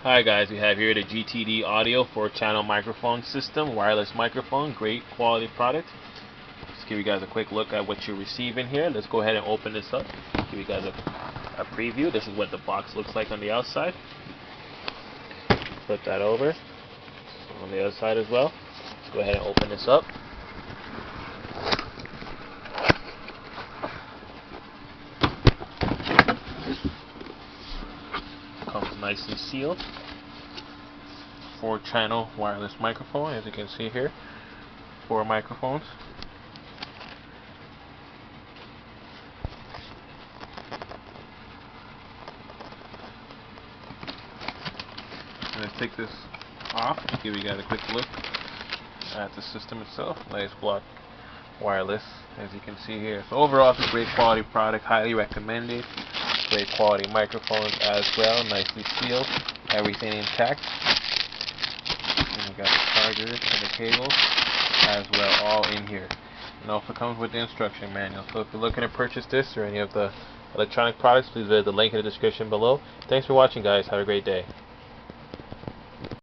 Hi guys, we have here the GTD Audio 4-channel microphone system, wireless microphone, great quality product. Just give you guys a quick look at what you're receiving here. Let's go ahead and open this up. Give you guys a preview. This is what the box looks like on the outside. Flip that over. On the other side as well. Let's go ahead and open this up. Comes nicely sealed. 4-channel wireless microphone, as you can see here. 4 microphones. I'm going to take this off to give you guys a quick look at the system itself. Nice block wireless, as you can see here. So overall, it's a great quality product, highly recommended. Great quality microphones as well, nicely sealed, everything intact. And we got the chargers and the cables as well, all in here. And also comes with the instruction manual. So if you're looking to purchase this or any of the electronic products, please visit the link in the description below. Thanks for watching, guys. Have a great day.